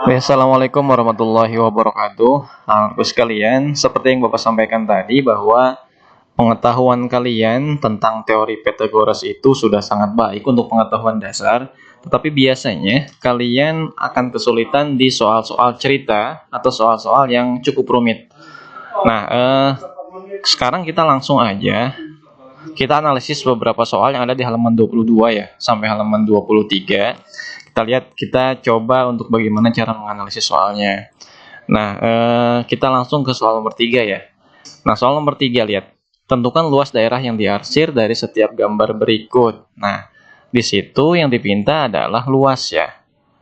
Assalamualaikum warahmatullahi wabarakatuh. Anak sekalian, seperti yang Bapak sampaikan tadi bahwa pengetahuan kalian tentang teori Pythagoras itu sudah sangat baik untuk pengetahuan dasar, tetapi biasanya kalian akan kesulitan di soal-soal cerita atau soal-soal yang cukup rumit. Nah, sekarang kita langsung aja kita analisis beberapa soal yang ada di halaman 22 ya, sampai halaman 23. Kita lihat, kita coba untuk bagaimana cara menganalisis soalnya. Nah, kita langsung ke soal nomor 3 ya. Nah, soal nomor 3, lihat. Tentukan luas daerah yang diarsir dari setiap gambar berikut. Nah, di situ yang dipinta adalah luas ya.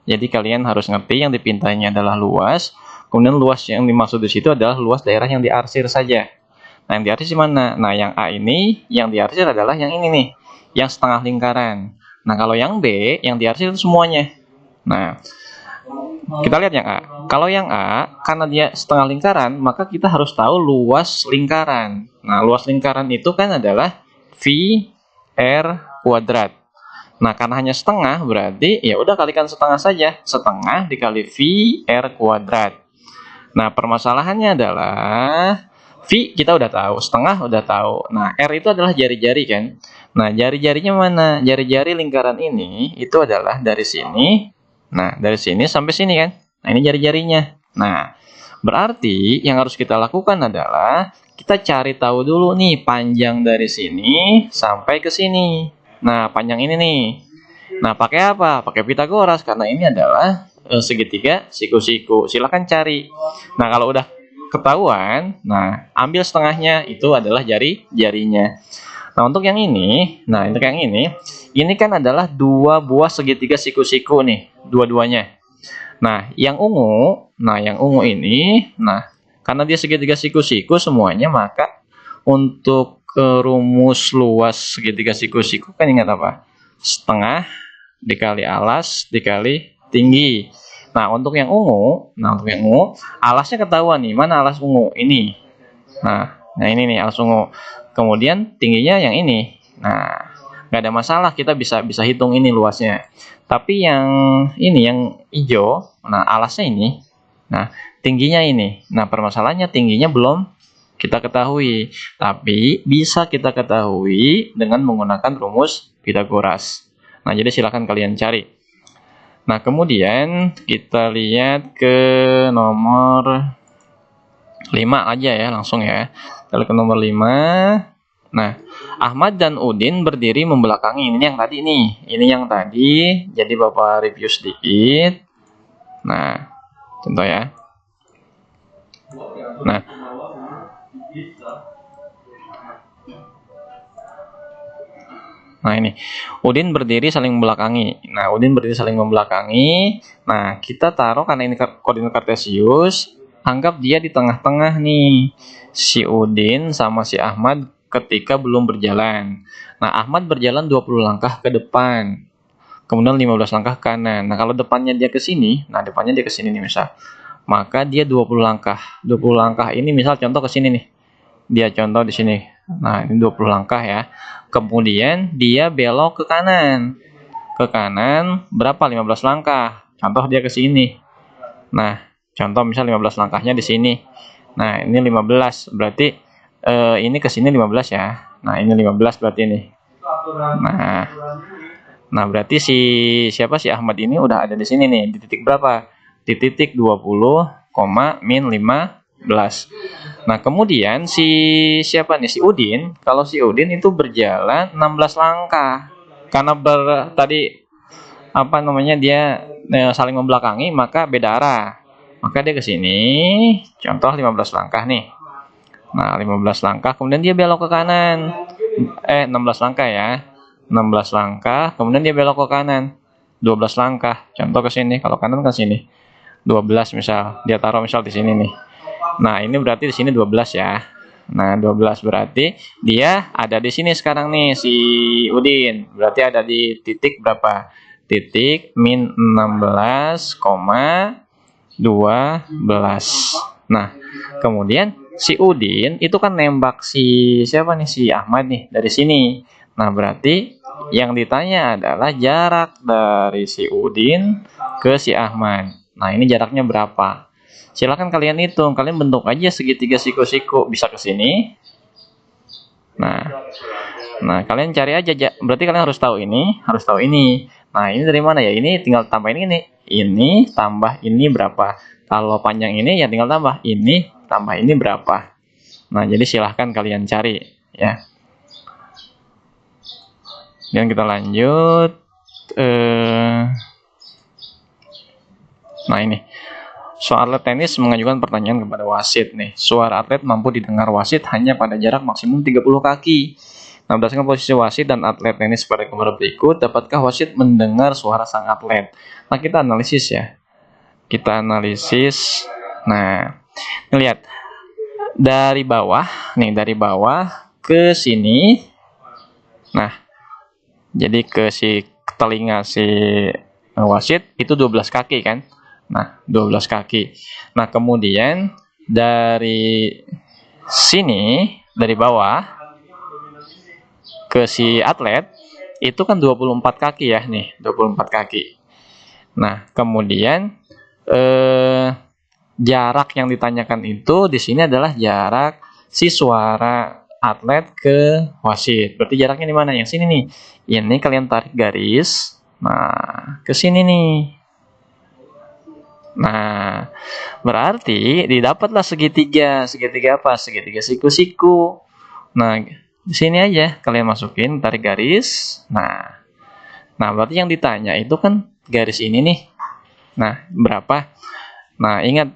Jadi kalian harus ngerti yang dipintanya adalah luas. Kemudian luas yang dimaksud di situ adalah luas daerah yang diarsir saja. Nah, yang diarsir mana? Nah, yang A ini, yang diarsir adalah yang ini nih, yang setengah lingkaran. Nah, kalau yang B, yang diarsir itu semuanya. Nah, kita lihat yang A. Kalau yang A, karena dia setengah lingkaran, maka kita harus tahu luas lingkaran. Nah, luas lingkaran itu kan adalah V R kuadrat. Nah, karena hanya setengah, berarti ya udah kalikan setengah saja. Setengah dikali V R kuadrat. Nah, permasalahannya adalah V kita udah tahu, setengah udah tahu. Nah, R itu adalah jari-jari kan. Nah, jari-jarinya mana? Jari-jari lingkaran ini itu adalah dari sini. Nah, dari sini sampai sini kan. Nah, ini jari-jarinya. Nah, berarti yang harus kita lakukan adalah kita cari tahu dulu nih panjang dari sini sampai ke sini. Nah, panjang ini nih. Nah, pakai apa? Pakai Pythagoras karena ini adalah segitiga siku-siku. Silahkan cari. Nah, kalau udah ketahuan, nah ambil setengahnya, itu adalah jari-jarinya. Nah, untuk yang ini, nah untuk yang ini kan adalah dua buah segitiga siku-siku nih, dua-duanya. Nah, yang ungu ini, nah karena dia segitiga siku-siku semuanya, maka untuk rumus luas segitiga siku-siku kan ingat apa? Setengah dikali alas dikali tinggi. Nah, untuk yang ungu, alasnya ketahuan nih. Mana alas ungu? Ini. Nah ini nih alas ungu. Kemudian tingginya yang ini. Nah, nggak ada masalah, kita bisa hitung ini luasnya. Tapi yang ini, yang hijau, nah alasnya ini. Nah, tingginya ini. Nah, permasalahannya tingginya belum kita ketahui. Tapi bisa kita ketahui dengan menggunakan rumus Pythagoras. Nah, jadi silakan kalian cari. Nah, kemudian kita lihat ke nomor 5 aja ya, langsung ya. Kita lihat ke nomor 5. Nah, Ahmad dan Udin berdiri membelakangi. Ini yang tadi nih. Ini yang tadi. Jadi Bapak review sedikit. Nah, contoh ya. Nah, ini Udin berdiri saling membelakangi. Nah, Udin berdiri saling membelakangi. Nah, kita taruh karena ini koordinat kartesius, anggap dia di tengah-tengah nih. Si Udin sama si Ahmad ketika belum berjalan. Nah, Ahmad berjalan 20 langkah ke depan. Kemudian 15 langkah ke kanan. Nah, kalau depannya dia ke sini, nah depannya dia ke sini nih misal. Maka dia 20 langkah. 20 langkah ini misal contoh ke sini nih. Dia contoh di sini. Nah, ini 20 langkah ya. Kemudian dia belok ke kanan. Ke kanan berapa? 15 langkah. Contoh dia ke sini. Nah, contoh misal 15 langkahnya di sini. Nah, ini 15. Berarti ini ke sini 15 ya. Nah, ini 15 berarti ini. Nah, berarti siapa si Ahmad ini udah ada di sini nih. Di titik berapa? Di titik 20, min 15. Nah, kemudian siapa nih? Si Udin. Kalau si Udin itu berjalan 16 langkah. Karena tadi dia saling membelakangi, maka beda arah. Maka dia ke sini. Contoh 15 langkah nih. Nah, 15 langkah, kemudian dia belok ke kanan. 16 langkah ya. 16 langkah, kemudian dia belok ke kanan. 12 langkah. Contoh ke sini, kalau kanan ke sini. 12 misal, dia taruh misal di sini nih. Nah, ini berarti di sini 12 ya. Nah, 12 berarti dia ada di sini sekarang nih si Udin. Berarti ada di titik berapa? Titik min 16,12. Nah, kemudian si Udin itu kan nembak si siapa nih? Si Ahmad nih dari sini. Nah, berarti Yang ditanya adalah jarak dari si Udin ke si Ahmad. Nah, ini jaraknya berapa? Silahkan kalian hitung. Kalian bentuk aja segitiga siku-siku. Bisa ke sini. Nah, kalian cari aja. Berarti kalian harus tahu ini, harus tahu ini. Nah, ini dari mana ya? Ini tinggal tambahin ini. Ini tambah ini berapa? Kalau panjang ini ya tinggal tambah ini tambah ini berapa. Nah, jadi silahkan kalian cari ya. Dan kita lanjut. Nah, ini. Soal atlet tenis mengajukan pertanyaan kepada wasit nih. Suara atlet mampu didengar wasit hanya pada jarak maksimum 30 kaki. Nah, berdasarkan posisi wasit dan atlet tenis pada gambar berikut, dapatkah wasit mendengar suara sang atlet? Nah, kita analisis ya. Kita analisis. Nah, lihat. Dari bawah ke sini. Nah, jadi ke si telinga si wasit itu 12 kaki kan? Nah, 12 kaki. Nah, kemudian dari sini, dari bawah ke si atlet itu kan 24 kaki ya nih, 24 kaki. Nah, kemudian jarak yang ditanyakan itu di sini adalah jarak si suara atlet ke wasit. Berarti jaraknya di mana? Yang sini nih. Ini kalian tarik garis. Nah, ke sini nih. Nah, berarti didapatlah segitiga. Segitiga apa? Segitiga siku-siku. Nah, di sini aja kalian masukin, tarik garis. Nah, berarti yang ditanya itu kan garis ini nih. Nah, berapa? Nah, ingat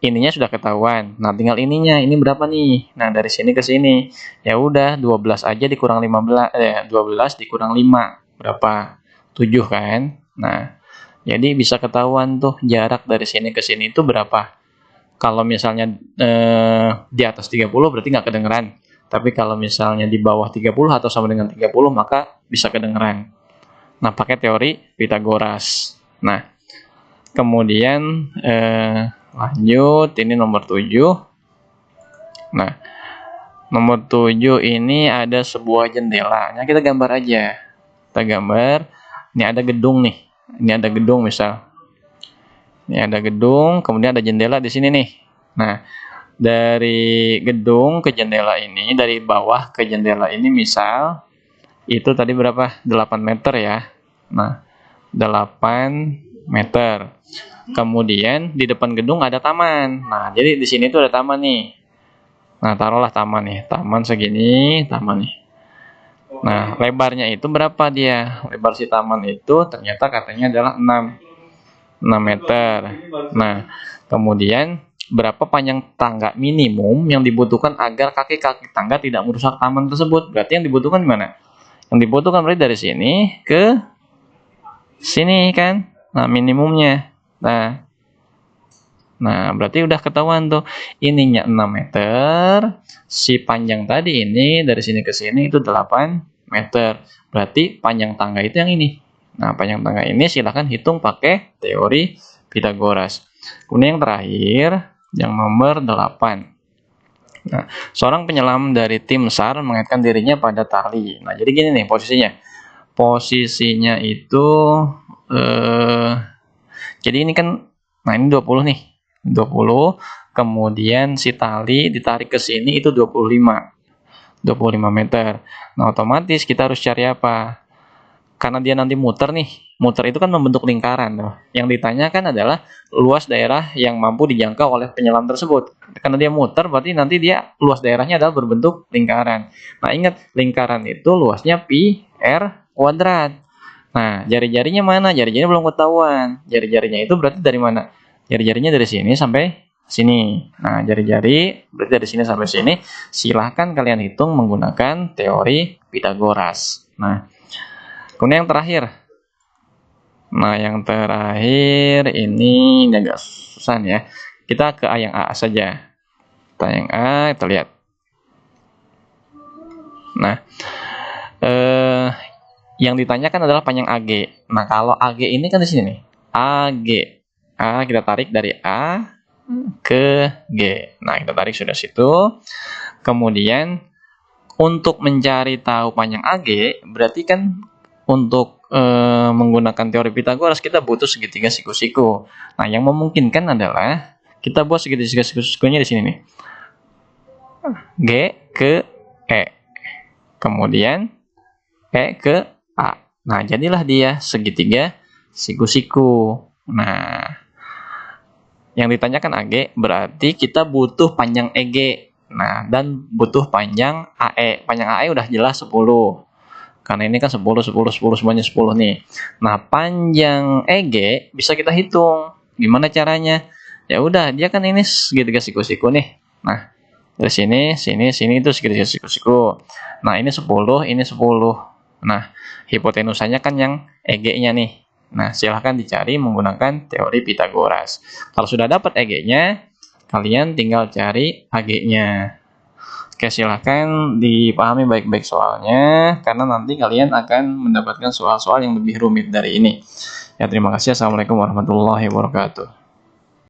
ininya sudah ketahuan. Nah, tinggal ininya. Ini berapa nih? Nah, dari sini ke sini. Ya udah, 12 aja dikurang 15, 12 dikurang 5. Berapa? 7 kan? Nah, jadi bisa ketahuan tuh jarak dari sini ke sini itu berapa. Kalau misalnya di atas 30 berarti nggak kedengeran. Tapi kalau misalnya di bawah 30 atau sama dengan 30 maka bisa kedengeran. Nah, pakai teori Pythagoras. Nah, kemudian lanjut, ini nomor 7. Nah, nomor 7 ini ada sebuah jendela. Nah, kita gambar aja. Kita gambar. Ini ada gedung nih. Ini ada gedung misal. Ini ada gedung, kemudian ada jendela di sini nih. Nah, dari gedung ke jendela ini, dari bawah ke jendela ini misal, itu tadi berapa? 8 meter ya. Nah, 8 meter. Kemudian di depan gedung ada taman. Nah, jadi di sini tuh ada taman nih. Nah, taruhlah taman nih. Taman segini, taman nih. Nah, lebarnya itu berapa dia? Lebar si taman itu ternyata katanya adalah 6 meter. Nah, kemudian berapa panjang tangga minimum yang dibutuhkan agar kaki-kaki tangga tidak merusak taman tersebut? Berarti yang dibutuhkan mana? Yang dibutuhkan berarti dari sini ke sini kan? Nah, minimumnya. Nah, berarti udah ketahuan tuh. Ininya 6 meter. Si panjang tadi ini dari sini ke sini itu 8 meter. Berarti panjang tangga itu yang ini. Nah, panjang tangga ini silahkan hitung pakai teori Pythagoras. Kemudian yang terakhir, yang nomor 8. Nah, seorang penyelam dari tim SAR mengaitkan dirinya pada tali. Nah, jadi gini nih posisinya. Posisinya itu jadi ini kan, nah ini 20 nih. 20, kemudian si tali ditarik ke sini itu 25 meter. Nah, otomatis kita harus cari apa? Karena dia nanti muter nih. Muter itu kan membentuk lingkaran tuh. Yang ditanyakan adalah luas daerah yang mampu dijangkau oleh penyelam tersebut. Karena dia muter berarti nanti dia luas daerahnya adalah berbentuk lingkaran. Nah, ingat lingkaran itu luasnya pi r kuadrat. Nah, jari-jarinya mana? Jari-jarinya belum ketahuan. Jari-jarinya itu berarti dari mana? Jari-jarinya dari sini sampai sini. Nah, jari-jari berarti dari sini sampai sini. Silahkan kalian hitung menggunakan teori Pythagoras. Nah, kemudian yang terakhir. Nah, yang terakhir ini agak susah ya. Kita ke yang A saja. Kita yang A, kita lihat. Nah, yang ditanyakan adalah panjang AG. Nah, kalau AG ini kan di sini nih. AG. A kita tarik dari A ke G. Nah, kita tarik sudah situ. Kemudian untuk mencari tahu panjang AG, berarti kan untuk menggunakan teori Pitagoras kita butuh segitiga siku-siku. Nah, yang memungkinkan adalah kita buat segitiga siku-sikunya di sini nih. G ke E. Kemudian E ke A. Nah, jadilah dia segitiga siku-siku. Nah, yang ditanyakan AG berarti kita butuh panjang EG. Nah, dan butuh panjang AE. Panjang AE udah jelas 10. Karena ini kan 10 semuanya 10 nih. Nah, panjang EG bisa kita hitung. Gimana caranya? Ya udah, dia kan ini segitiga siku-siku nih. Nah, dari sini itu segitiga siku-siku. Nah, ini 10, ini 10. Nah, hipotenusanya kan yang EG-nya nih. Nah, silahkan dicari menggunakan teori Pitagoras. Kalau sudah dapat EG-nya, kalian tinggal cari AG-nya. Oke, silahkan dipahami baik-baik soalnya, karena nanti kalian akan mendapatkan soal-soal yang lebih rumit dari ini. Ya, terima kasih. Assalamualaikum warahmatullahi wabarakatuh.